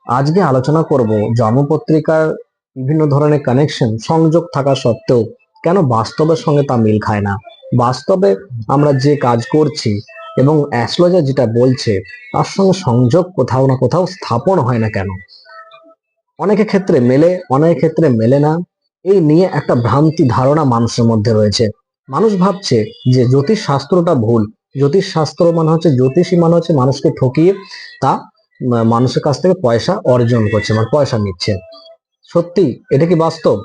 আজকে আলোচনা করব জন্মপত্রিকার বিভিন্ন ধরনের কানেকশন সংযোগ থাকা সত্ত্বেও কেন বাস্তবের সঙ্গে তা মিল খায় না। বাস্তবে আমরা যে কাজ করছি এবং অ্যাস্ট্রোলজার যেটা বলছে তার সঙ্গে সংযোগ কোথাও না কোথাও স্থাপন হয় না কেন। অনেকের ক্ষেত্রে মেলে, অনেকের ক্ষেত্রে মেলে না। এই নিয়ে একটা ভ্রান্তি ধারণা মানুষের মধ্যে রয়েছে। মানুষ ভাবছে যে জ্যোতিষ শাস্ত্রটা ভুল। জ্যোতিষ শাস্ত্র মানে হচ্ছে, জ্যোতিষী মানে হচ্ছে মানুষকে ঠকিয়ে তা মানুষের কাছ থেকে পয়সা অর্জন করছে, মানে পয়সা নিচ্ছে। সত্যি এটা কি বাস্তব?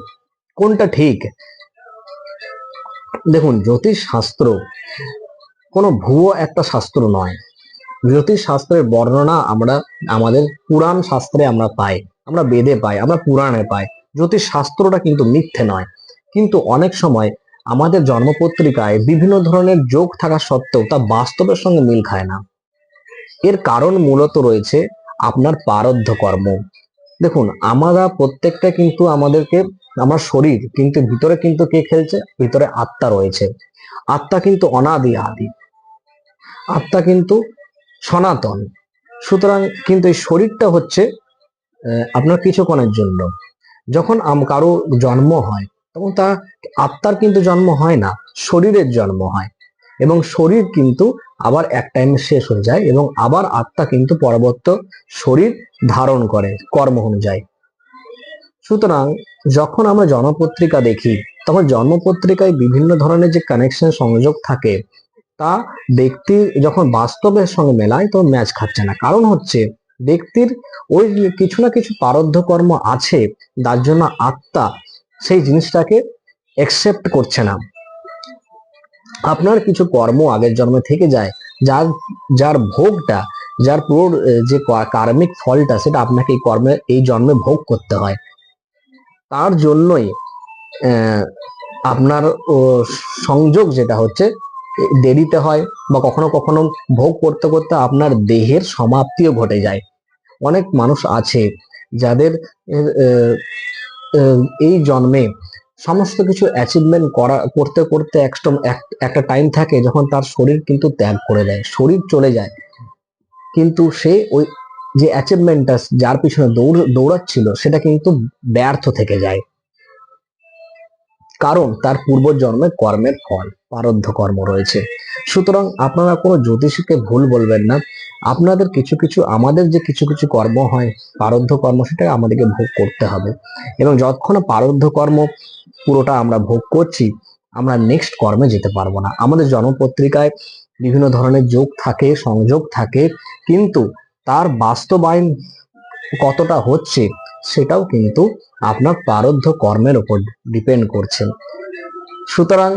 কোনটা ঠিক? দেখুন, জ্যোতিষ শাস্ত্র কোনো ভুয়ো একটা শাস্ত্র নয়। জ্যোতিষ শাস্ত্রের বর্ণনা আমরা আমাদের পুরাণ শাস্ত্রে আমরা পাই, আমরা বেদে পাই, আমরা পুরাণে পাই। জ্যোতিষ শাস্ত্রটা কিন্তু মিথ্যে নয়। কিন্তু অনেক সময় আমাদের জন্মপত্রিকায় বিভিন্ন ধরনের যোগ থাকা সত্ত্বেও তা বাস্তবের সঙ্গে মিল খায় না। এর কারণ মূলত রয়েছে আপনার প্রারব্ধ কর্ম। দেখুন, আমরা প্রত্যেকটা কিন্তু আমাদেরকে, আমার শরীর কিন্তু ভিতরে কিন্তু কে খেলছে? ভিতরে আত্মা রয়েছে। আত্মা কিন্তু অনাদি আদি, আত্মা কিন্তু সনাতন। সুতরাং কিন্তু এই শরীরটা হচ্ছে আপনার কিছুক্ষণের জন্য। যখন কারো জন্ম হয় তখন তা আত্মার কিন্তু জন্ম হয় না, শরীরের জন্ম হয়। এবং শরীর কিন্তু আবার এক টাইমে শেষ হয়ে যায় এবং আবার আত্মা কিন্তু পরবর্তী শরীর ধারণ করে কর্ম অনুযায়ী। সুতরাং যখন আমরা জন্মপত্রিকা দেখি তখন জন্মপত্রিকায় বিভিন্ন ধরনের যে কানেকশন সংযোগ থাকে তা ব্যক্তির যখন বাস্তবের সঙ্গে মেলায় তখন ম্যাচ খাচ্ছে না। কারণ হচ্ছে ব্যক্তির ওই কিছু না কিছু প্রারব্ধ কর্ম আছে, যার জন্য আত্মা সেই জিনিসটাকে একসেপ্ট করছে না। আপনার কিছু কর্ম আগের জন্মে থেকে যায়, যার যার ভোগটা, যার পুরো যে কার্মিক ফলটা, সেটা আপনাকে এই কর্মে এই জন্মে ভোগ করতে হয়। তার জন্যই আপনার সংযোগ যেটা হচ্ছে দেরিতে হয়, বা কখনো কখনো ভোগ করতে করতে আপনার দেহের সমাপ্তিও ঘটে যায়। অনেক মানুষ আছে যাদের এই জন্মে সমস্ত কিছু অ্যাচিভমেন্ট করতে করতে একটা টাইম থাকে যখন তার শরীর কিন্তু ত্যাগ করে দেয়, শরীর চলে যায়, কিন্তু সে ওই যে অ্যাচিভমেন্টটা যার পিছনে দৌড়াচ্ছিল সেটা কিন্তু ব্যর্থ থেকে যায়। কারণ তার পূর্বজন্মে কর্মের ফল, প্রারব্ধ কর্ম রয়েছে। সুতরাং আপনারা কোনো জ্যোতিষীকে ভুল বলবেন না। আপনাদের কিছু কিছু, আমাদের যে কিছু কিছু কর্ম হয়, প্রারব্ধ কর্ম, সেটা আমাদেরকে ভোগ করতে হবে। এবং যতক্ষণ প্রারব্ধ কর্ম পুরোটা আমরা ভোগ করছি, আমরা নেক্সট কর্মে যেতে পারবো না। আমাদের জন্মপত্রিকায় বিভিন্ন ধরনের যোগ থাকে, সংযোগ থাকে, কিন্তু তার বাস্তবায়ন কতটা হচ্ছে সেটাও কিন্তু আপনার প্রারব্ধ কর্মের উপর ডিপেন্ড করছে। সুতরাং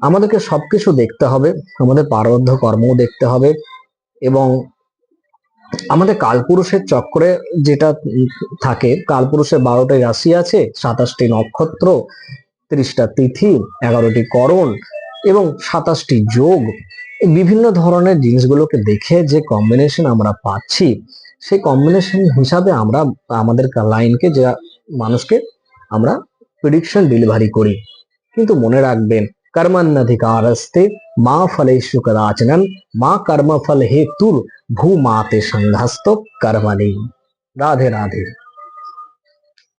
আমাদেরকে সবকিছু দেখতে হবে, আমাদের প্রারব্ধ কর্মও দেখতে হবে, এবং আমাদের কালপুরুষের চক্রে যেটা থাকে, কালপুরুষের 12টি রাশি আছে, 27টি নক্ষত্র, 30টা তিথি, 11টি করণ এবং 27টি যোগ। বিভিন্ন ধরনের জিনিসগুলোকে দেখে যে কম্বিনেশন আমরা পাচ্ছি, সেই কম্বিনেশন হিসাবে আমরা আমাদের লাইনকে, যে মানুষকে আমরা প্রেডিকশন ডেলিভারি করি। কিন্তু মনে রাখবেন, কর্মণ্যধিকারস্তে মা ফলেষু কদাচন, মা কর্মফল হেতুর ভূমাতে সংঘস্ত কর্মণি। রাধে রাধে।